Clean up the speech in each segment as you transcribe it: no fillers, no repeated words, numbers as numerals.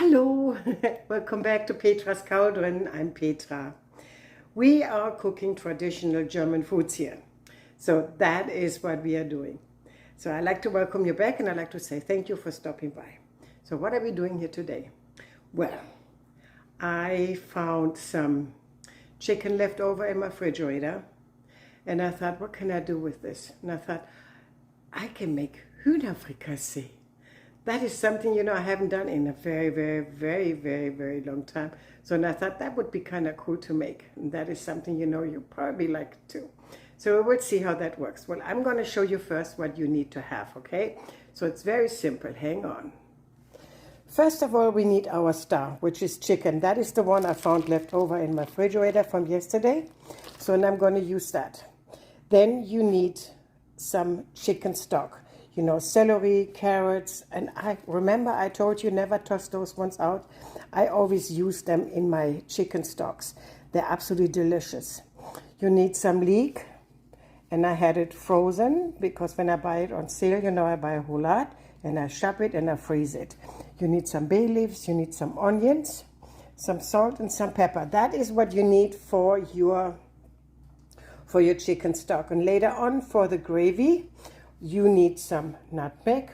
Hello, welcome back to Petra's Cauldron. I'm Petra. We are cooking traditional German foods here. So that is what we are doing. So I'd like to welcome you back and I'd like to say thank you for stopping by. So what are we doing here today? Well, I found some chicken left over in my refrigerator and I thought, what can I do with this? And I thought, I can make Hühner Frikassee. That is something, I haven't done in a very long time. So and I thought that would be kind of cool to make. And that is something, you probably like too. So we'll see how that works. Well, I'm going to show you first what you need to have, okay? So it's very simple. Hang on. First of all, we need our star, which is chicken. That is the one I found left over in my refrigerator from yesterday. So and I'm going to use that. Then you need some chicken stock. Celery, carrots, and I told you never toss those ones out. I always use them in my chicken stocks. They're absolutely delicious. You need some leek, and I had it frozen because when I buy it on sale, I buy a whole lot, and I chop it and I freeze it. You need some bay leaves, you need some onions, some salt, and some pepper. That is what you need for your chicken stock. And later on for the gravy, you need some nutmeg,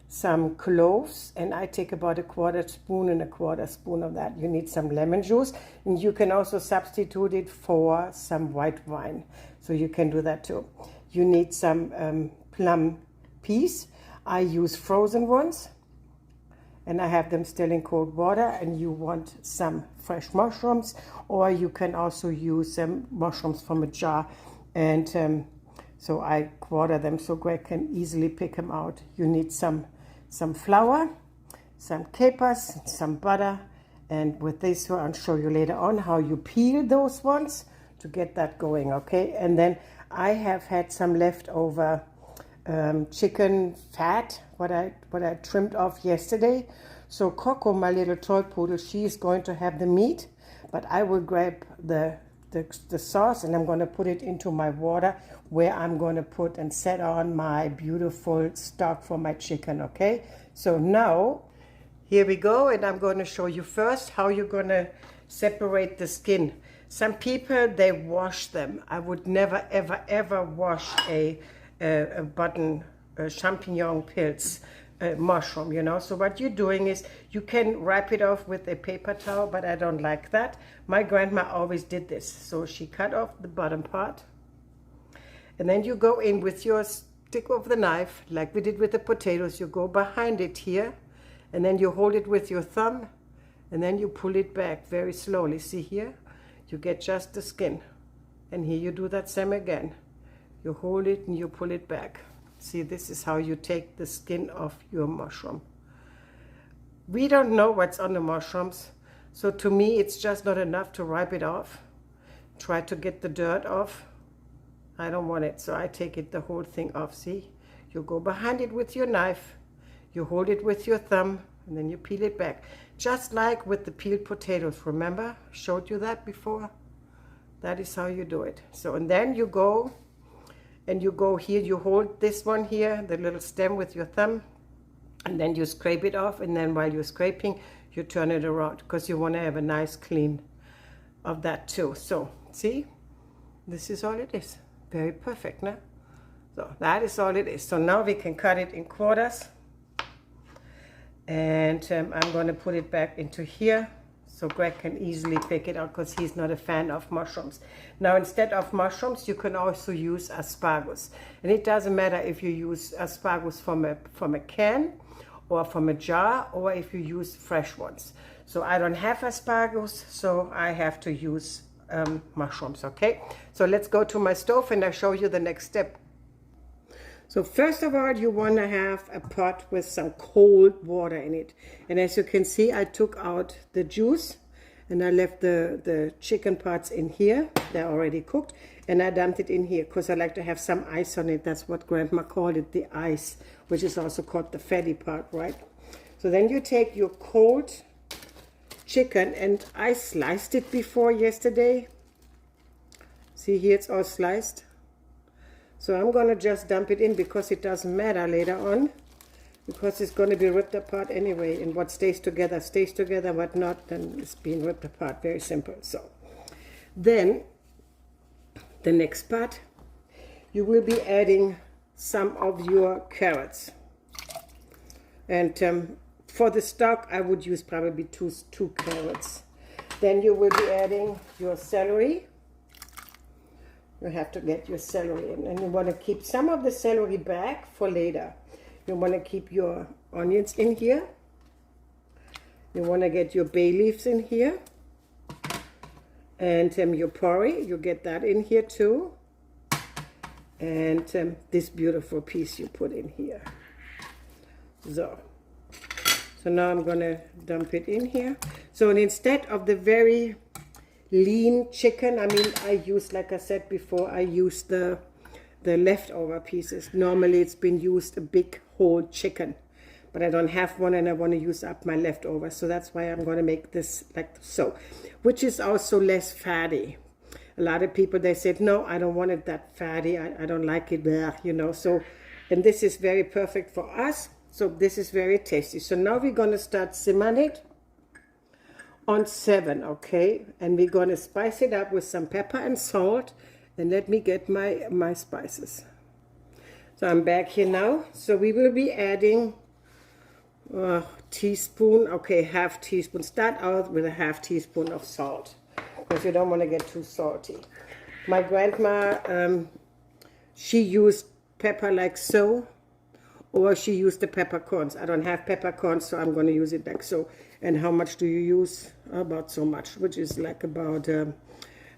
some cloves, and I take about a quarter spoon of that. You need some lemon juice, and you can also substitute it for some white wine. So you can do that too. You need some plum peas. I use frozen ones, and I have them still in cold water. And you want some fresh mushrooms, or you can also use some mushrooms from a jar. And so I quarter them so Greg can easily pick them out. You need some flour, some capers, some butter, and with this I'll show you later on how you peel those ones to get that going, okay? And then I have had some leftover chicken fat, what I trimmed off yesterday. So Coco, my little toy poodle, she is going to have the meat, but I will grab the sauce and I'm going to put it into my water where I'm going to put and set on my beautiful stock for my chicken, okay? So now, here we go, and I'm going to show you first how you're going to separate the skin. Some people, they wash them. I would never, ever wash a button champignon pills mushroom, So what you're doing is you can wrap it off with a paper towel, but I don't like that. My grandma always did this. So she cut off the bottom part, and then you go in with your stick of the knife, like we did with the potatoes. You go behind it here, and then you hold it with your thumb, and then you pull it back very slowly. See here? You get just the skin. And here you do that same again. You hold it and you pull it back. See, this is how you take the skin off your mushroom. We don't know what's on the mushrooms, so to me it's just not enough to wipe it off. Try to get the dirt off. I don't want it, so I take it the whole thing off. See, you go behind it with your knife, you hold it with your thumb, and then you peel it back. Just like with the peeled potatoes, remember? I showed you that before. That is how you do it. So, and then you go here, you hold this one here, the little stem with your thumb, and then you scrape it off, and then while you're scraping, you turn it around because you want to have a nice clean of that too. So, see, this is all it is. Very perfect, no? So that is all it is. So now we can cut it in quarters, and I'm going to put it back into here. So Greg can easily pick it out because he's not a fan of mushrooms. Now, instead of mushrooms, you can also use asparagus. And it doesn't matter if you use asparagus from a can or from a jar, or if you use fresh ones. So I don't have asparagus, so I have to use mushrooms, okay? So let's go to my stove and I'll show you the next step. So first of all, you want to have a pot with some cold water in it. And as you can see, I took out the juice and I left the chicken parts in here. They're already cooked. And I dumped it in here because I like to have some ice on it. That's what Grandma called it, the ice, which is also called the fatty part, right? So then you take your cold chicken, and I sliced it before yesterday. See here, it's all sliced. So I'm going to just dump it in because it doesn't matter later on. because it's going to be ripped apart anyway, and what stays together, what not, then it's being ripped apart. Very simple. So then the next part, you will be adding some of your carrots, and for the stock I would use probably two carrots. Then you will be adding your celery. You have to get your celery in, and you want to keep some of the celery back for later. You want to keep your onions in here. You want to get your bay leaves in here, and your porree, you get that in here too, and this beautiful piece you put in here. So now I'm gonna dump it in here. So instead of the very lean chicken, I mean, I use, like I said before, I use the leftover pieces. Normally it's been used a big whole chicken, but I don't have one and I want to use up my leftovers. So that's why I'm going to make this like so, which is also less fatty. A lot of people, they said, no, I don't want it that fatty. I don't like it there, you know. So, and this is very perfect for us. So this is very tasty. So now we're going to start simmering it on 7, okay? And we're going to spice it up with some pepper and salt. And let me get my spices. So I'm back here now. So we will be adding teaspoon, okay, half teaspoon. Start out with a half teaspoon of salt, because you don't want to get too salty. My grandma, she used pepper like so, or she used the peppercorns. I don't have peppercorns, so I'm going to use it like so. And how much do you use? About so much, which is like about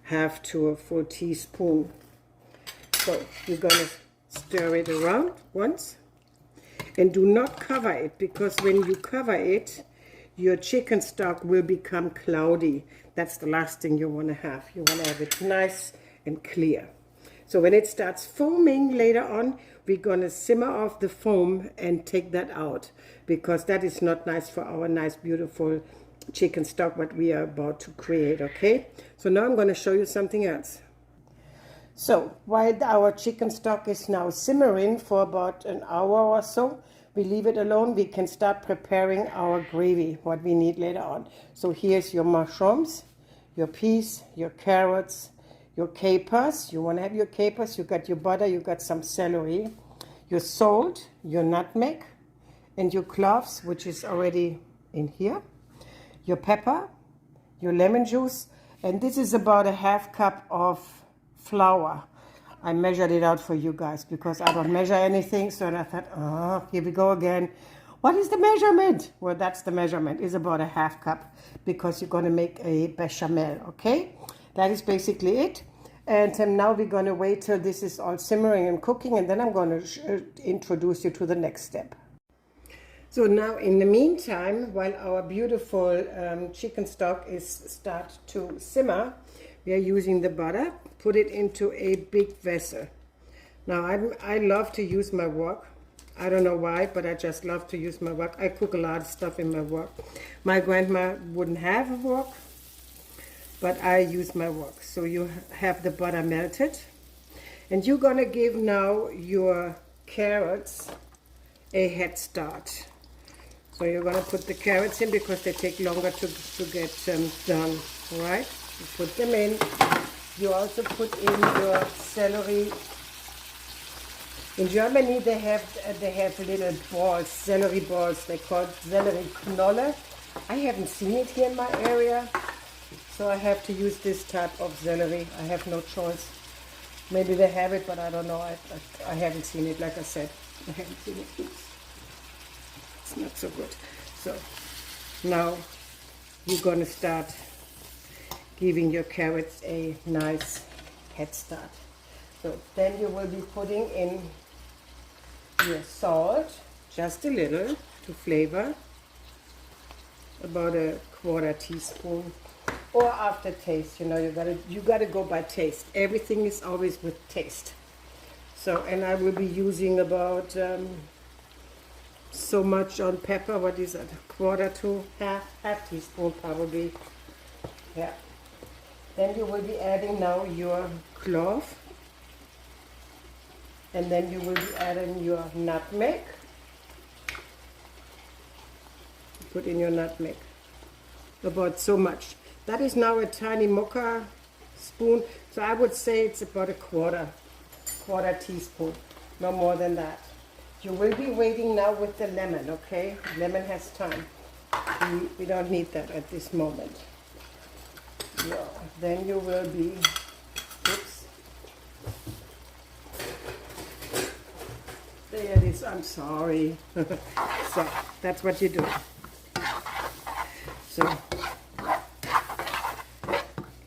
half to a full teaspoon. So you're going to stir it around once. And do not cover it, because when you cover it, your chicken stock will become cloudy. That's the last thing you want to have. You want to have it nice and clear. So when it starts foaming later on, we're going to simmer off the foam and take that out, because that is not nice for our nice, beautiful chicken stock what we are about to create, okay? So now I'm going to show you something else. So while our chicken stock is now simmering for about an hour or so, we leave it alone. We can start preparing our gravy, what we need later on. So here's your mushrooms, your peas, your carrots, your capers. You want to have your capers. You got your butter, you got some celery, your salt, your nutmeg, and your cloves, which is already in here, your pepper, your lemon juice, and this is about a half cup of flour. I measured it out for you guys because I don't measure anything, so I thought, oh, here we go again. What is the measurement? Well, that's the measurement. It's about a half cup, because you're going to make a bechamel, okay? That is basically it. And now we're going to wait till this is all simmering and cooking, and then I'm going to introduce you to the next step. So now in the meantime, while our beautiful chicken stock is start to simmer, we are using the butter. Put it into a big vessel. Now I love to use my wok. I don't know why, but I just love to use my wok. I cook a lot of stuff in my wok. My grandma wouldn't have a wok, but I use my wok. So you have the butter melted, and you're gonna give now your carrots a head start. So you're gonna put the carrots in because they take longer to get done. All right, you put them in. You also put in your celery. In Germany, they have little balls, celery balls. They call it celery knolle. I haven't seen it here in my area, so I have to use this type of celery. I have no choice. Maybe they have it, but I don't know. I haven't seen it. Like I said, I haven't seen it. Oops. It's not so good. So now you're going to start giving your carrots a nice head start. So then you will be putting in your salt, just a little to flavor, about a quarter teaspoon, or after taste. You know, you gotta go by taste. Everything is always with taste. So, and I will be using about so much on pepper. What is that? Quarter to half teaspoon probably. Yeah. Then you will be adding now your clove, and then you will be adding your nutmeg, put in your nutmeg. About so much. That is now a tiny mocha spoon, so I would say it's about a quarter teaspoon, no more than that. You will be waiting now with the lemon, okay? Lemon has time. We don't need that at this moment. Yeah. Then you will be, oops. There it is, I'm sorry. So, that's what you do. So,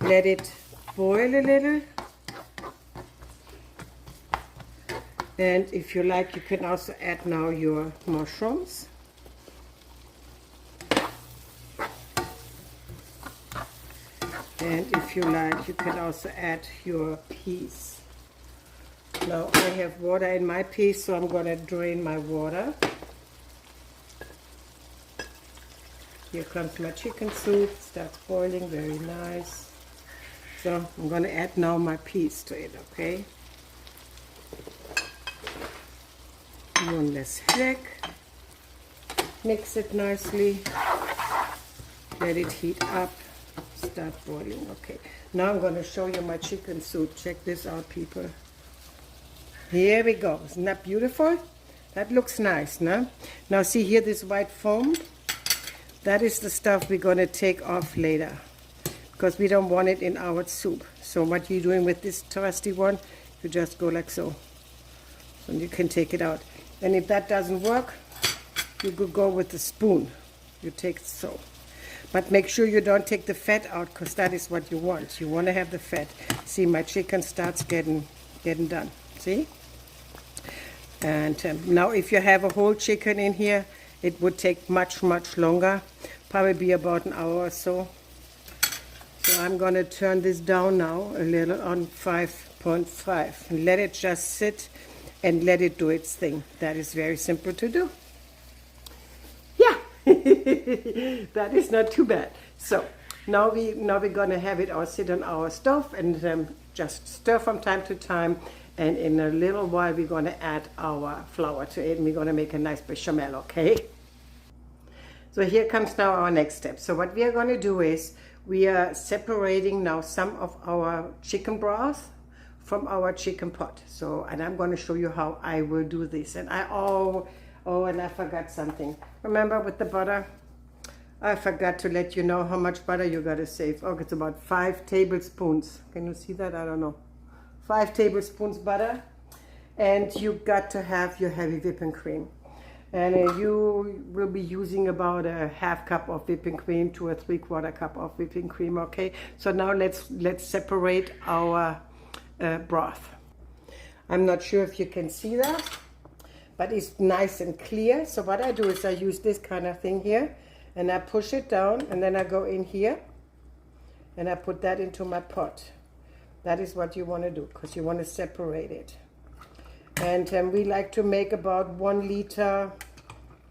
let it boil a little. And if you like, you can also add now your mushrooms. And if you like, you can also add your peas. Now I have water in my peas, so I'm going to drain my water. Here comes my chicken soup. It starts boiling, very nice. So I'm going to add now my peas to it, okay? One less fleck. Mix it nicely. Let it heat up. Start boiling. Okay. Now I'm going to show you my chicken soup. Check this out, people. Here we go. Isn't that beautiful? That looks nice, no? Now see here this white foam? That is the stuff we're going to take off later, because we don't want it in our soup. So what you're doing with this trusty one, you just go like so. And you can take it out. And if that doesn't work, you could go with the spoon. You take it so. But make sure you don't take the fat out, because that is what you want. You want to have the fat. See, my chicken starts getting done. See? And now if you have a whole chicken in here, it would take much longer. Probably about an hour or so. So I'm going to turn this down now a little on 5.5 and let it just sit and let it do its thing. That is very simple to do. Yeah, that is not too bad. So now we're going to have it all sit on our stove and just stir from time to time. And in a little while we're going to add our flour to it and we're going to make a nice bechamel, okay? So here comes now our next step. So what we are going to do is we are separating now some of our chicken broth from our chicken pot. So, and I'm going to show you how I will do this. And and I forgot something. Remember with the butter? I forgot to let you know how much butter you got to save. Oh, it's about 5 tablespoons. Can you see that? I don't know. 5 tablespoons butter. And you got to have your heavy whipping cream. And you will be using about a half cup of whipping cream to a 3/4 cup of whipping cream, okay? So now let's separate our broth. I'm not sure if you can see that, but it's nice and clear. So what I do is I use this kind of thing here, and I push it down, and then I go in here, and I put that into my pot. That is what you want to do, because you want to separate it. And we like to make about 1 liter.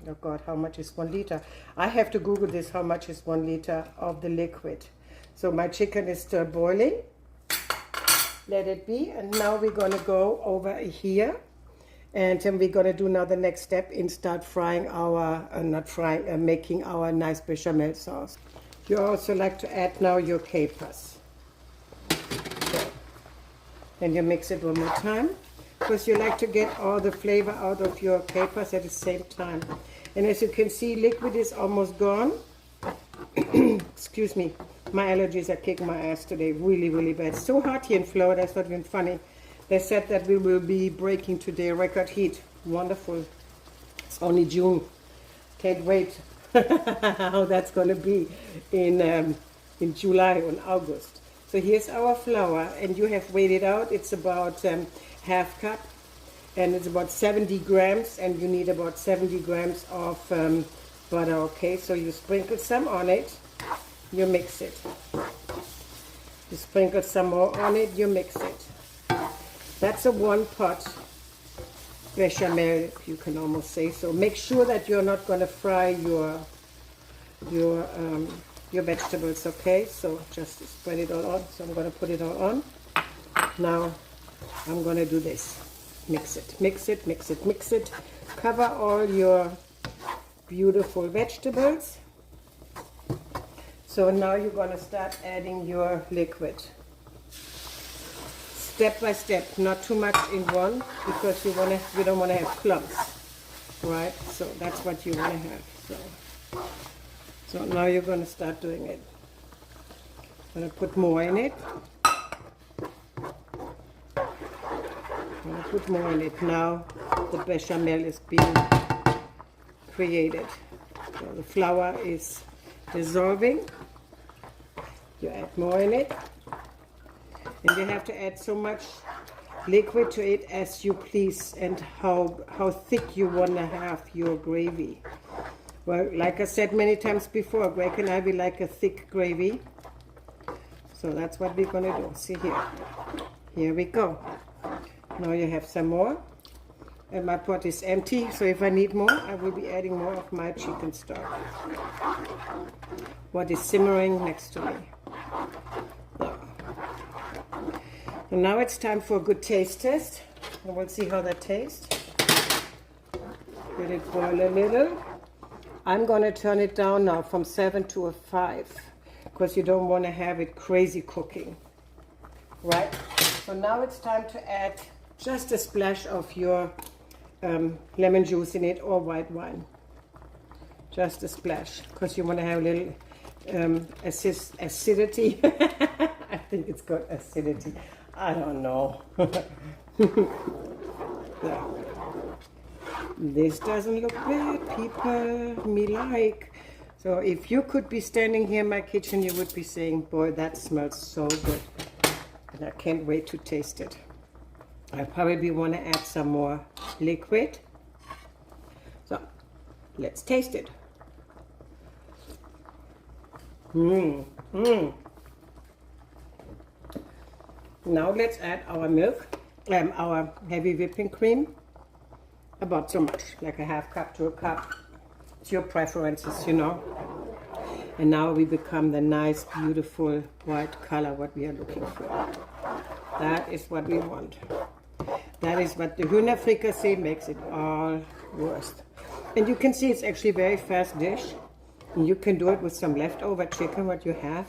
Oh God, how much is 1 liter? I have to Google this, how much is 1 liter of the liquid. So my chicken is still boiling. Let it be. And now we're going to go over here. And then we're going to do now the next step and start frying our, making our nice bechamel sauce. You also like to add now your capers. So, then you mix it one more time, because you like to get all the flavor out of your capers at the same time. And as you can see, liquid is almost gone. Excuse me, my allergies are kicking my ass today, really bad. It's so hot here in Florida, it's not even funny. They said that we will be breaking today record heat. Wonderful. It's only June. Can't wait how that's going to be in July or August. So here's our flour, and you have weighed it out. It's about half cup, and it's about 70 grams, and you need about 70 grams of butter, okay? So you sprinkle some on it, you mix it. You sprinkle some more on it, you mix it. That's a 1 pot bechamel, you can almost say. So make sure that you're not going to fry your vegetables, okay? So just spread it all on. So I'm going to put it all on. Now I'm going to do this. Mix it, mix it, mix it, mix it. Cover all your beautiful vegetables. So now you're going to start adding your liquid. Step by step, not too much in one, because you don't want to have clumps, right? So that's what you want to have. So now you're going to start doing it. I'm going to put more in it. I'm going to put more in it. Now the bechamel is being created. So the flour is dissolving. You add more in it. And you have to add so much liquid to it as you please, and how thick you want to have your gravy. Well, like I said many times before, Greg and I, we like a thick gravy. So that's what we're going to do. See here. Here we go. Now you have some more. And my pot is empty, so if I need more, I will be adding more of my chicken stock. What is simmering next to me. And now it's time for a good taste test. And we'll see how that tastes. Let it boil a little. I'm going to turn it down now from 7 to a 5, because you don't want to have it crazy cooking. Right? So now it's time to add just a splash of your lemon juice in it, or white wine. Just a splash, because you want to have a little acidity. I think it's got acidity. I don't know. This doesn't look bad, people. Me like. So if you could be standing here in my kitchen, you would be saying, boy, that smells so good. And I can't wait to taste it. I probably want to add some more liquid. So let's taste it. Now let's add our milk, our heavy whipping cream. About so much, like a half cup to a cup. It's your preferences, you know. And now we become the nice, beautiful white color what we are looking for. That is what we want. That is what the Hühner Frikassee makes it all worth. And you can see it's actually a very fast dish. And you can do it with some leftover chicken, what you have.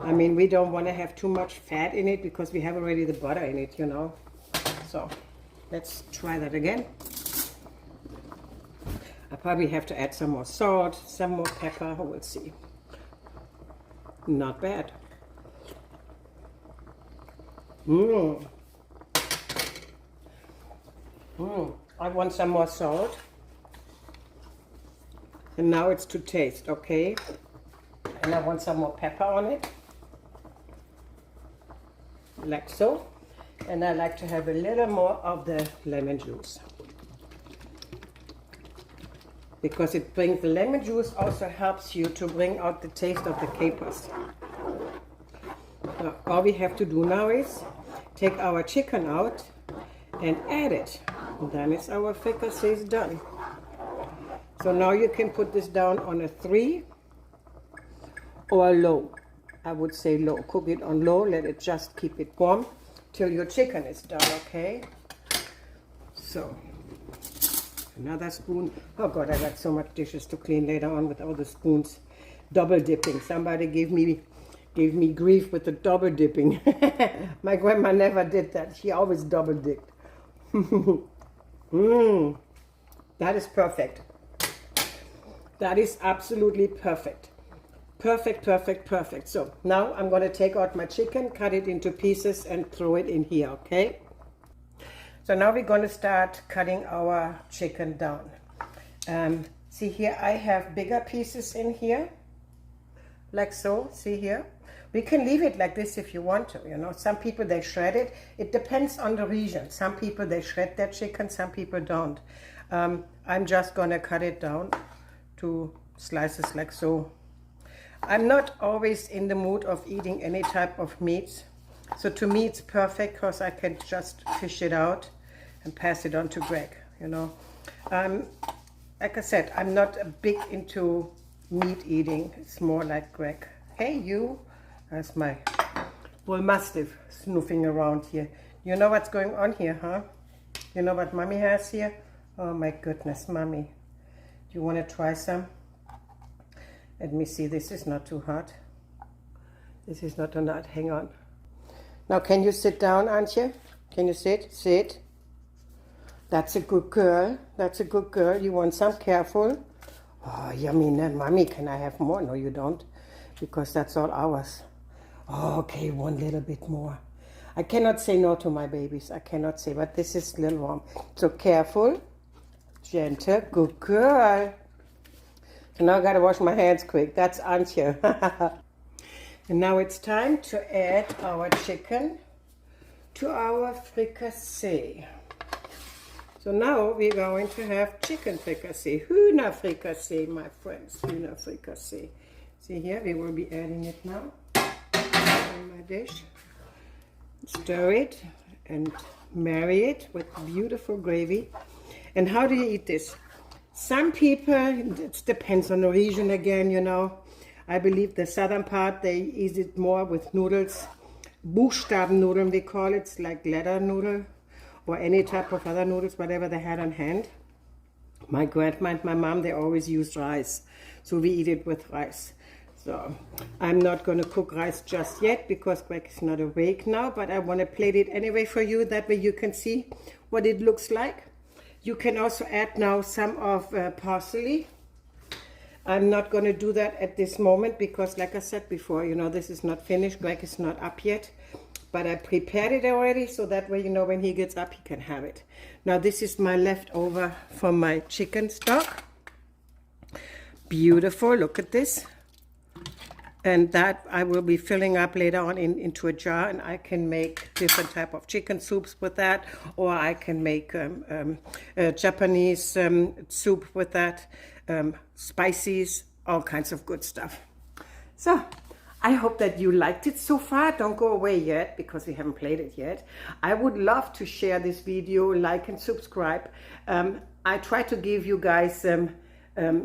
I mean, we don't want to have too much fat in it because we have already the butter in it, you know. So let's try that again. I probably have to add some more salt, some more pepper, we'll see. Not bad. I want some more salt. And now it's to taste, okay? And I want some more pepper on it. Like so. And I like to have a little more of the lemon juice. Because it brings, the lemon juice also helps you to bring out the taste of the capers. Now, all we have to do now is take our chicken out and add it. And then it's our fricassee done. So now you can put this down on a 3 or low. I would say low. Cook it on low, let it just keep it warm till your chicken is done, okay? So, another spoon. Oh God, I got so much dishes to clean later on with all the spoons. Double dipping. Somebody gave me grief with the double dipping. My grandma never did that. She always double dipped. That is perfect. That is absolutely perfect. Perfect, perfect, perfect. So now I'm going to take out my chicken, cut it into pieces and throw it in here, okay? So now we're going to start cutting our chicken down. See here, I have bigger pieces in here, like so, see here. We can leave it like this if you want to, you know. Some people, they shred it. It depends on the region. Some people, they shred their chicken, some people don't. I'm just going to cut it down to slices like so. I'm not always in the mood of eating any type of meats. So to me it's perfect because I can just fish it out and pass it on to Greg, you know. Like I said, I'm not big into meat eating. It's more like Greg. Hey you, that's my bull mastiff snooping around here. You know what's going on here, huh? You know what mommy has here? Oh my goodness, mommy. Do you want to try some? Let me see, this is not too hot. This is not a nut, hang on. Now can you sit down, Antje? Can you sit? Sit. That's a good girl. That's a good girl. You want some? Careful. Oh, yummy. Mommy, can I have more? No, you don't. Because that's all ours. Oh, okay, one little bit more. I cannot say no to my babies. I cannot say, but this is a little warm. So careful. Gentle. Good girl. So now I gotta wash my hands quick. That's Antje. And now it's time to add our chicken to our fricassee. So now we're going to have chicken fricassee, Hühner Frikassee, my friends, Hühner Frikassee. See here, we will be adding it now in my dish. Stir it and marry it with beautiful gravy. And how do you eat this? Some people, it depends on the region again, you know. I believe the southern part, they eat it more with noodles. Buchstabennudeln, we call it. It's like letter noodle or any type of other noodles, whatever they had on hand. My grandma and my mom, they always used rice. So we eat it with rice. So I'm not going to cook rice just yet because Greg is not awake now, but I want to plate it anyway for you. That way you can see what it looks like. You can also add now some of parsley. I'm not going to do that at this moment because, like I said before, you know, this is not finished. Greg is not up yet, but I prepared it already, so that way, you know, when he gets up, he can have it. Now, this is my leftover from my chicken stock. Beautiful. Look at this. And that I will be filling up later on into a jar, and I can make different type of chicken soups with that, or I can make Japanese soup with that, spices, all kinds of good stuff. So I hope that you liked it so far. Don't go away yet because we haven't played it yet. I would love to share this video, like and subscribe. I try to give you guys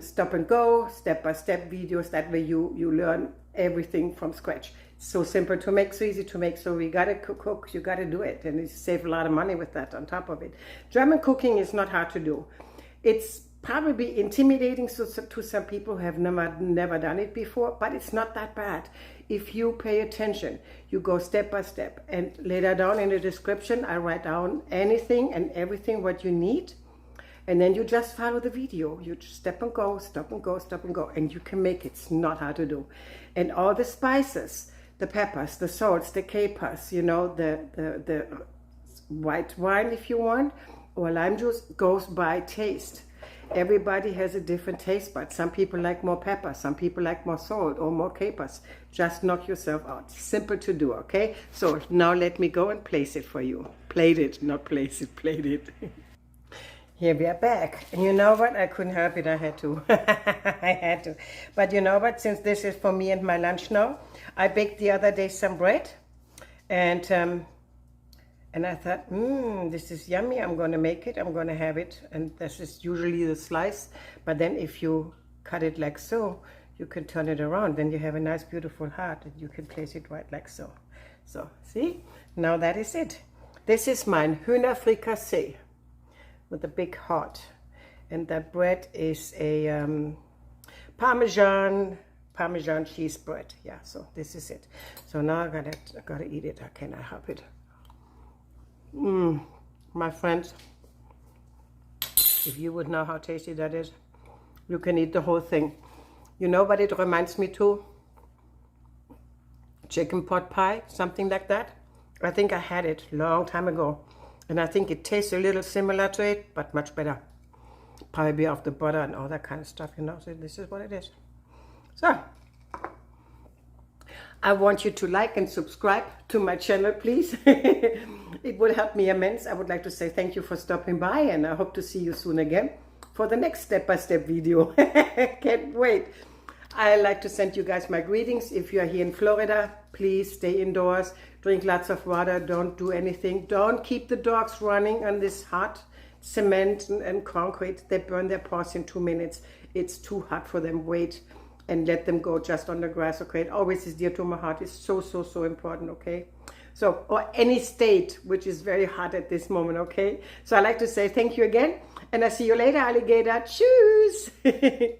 stop and go, step-by-step videos. That way you learn everything from scratch. It's so simple to make, so easy to make. So we gotta cook, you gotta do it, and you save a lot of money with that on top of it. German cooking is not hard to do. It's probably intimidating to some people who have never done it before, but it's not that bad. If you pay attention, you go step by step, and later down in the description I write down anything and everything what you need. And then you just follow the video. You just step and go, stop and go, stop and go. And you can make it. It's not hard to do. And all the spices, the peppers, the salts, the capers, you know, the white wine if you want, or lime juice, goes by taste. Everybody has a different taste bud. Some people like more pepper. Some people like more salt or more capers. Just knock yourself out. Simple to do, okay? So now let me go and place it for you. Plate it, not place it, plate it. Here we are back. And you know what? I couldn't help it. I had to. I had to. But you know what? Since this is for me and my lunch now, I baked the other day some bread. And I thought, this is yummy. I'm going to make it. I'm going to have it. And this is usually the slice. But then if you cut it like so, you can turn it around. Then you have a nice, beautiful heart. And you can place it right like so. So, see? Now that is it. This is mine, Hühner Frikassee, with a big heart. And that bread is a Parmesan cheese bread. Yeah, so this is it. So now I gotta eat it. How can I help it? My friends, if you would know how tasty that is, you can eat the whole thing. You know what it reminds me to? Chicken pot pie, something like that. I think I had it a long time ago. And I think it tastes a little similar to it, but much better. Probably of the butter and all that kind of stuff, you know. So this is what it is. So, I want you to like and subscribe to my channel, please. It would help me immense. I would like to say thank you for stopping by, and I hope to see you soon again for the next step-by-step video. Can't wait. I like to send you guys my greetings. If you are here in Florida, please stay indoors, drink lots of water, don't do anything. Don't keep the dogs running on this hot cement and concrete. They burn their paws in 2 minutes. It's too hot for them. Wait and let them go just on the grass, okay? It always is dear to my heart. It's so, so, so important, okay? So, or any state, which is very hot at this moment, okay? So I like to say thank you again, and I see you later, alligator. Tschüss!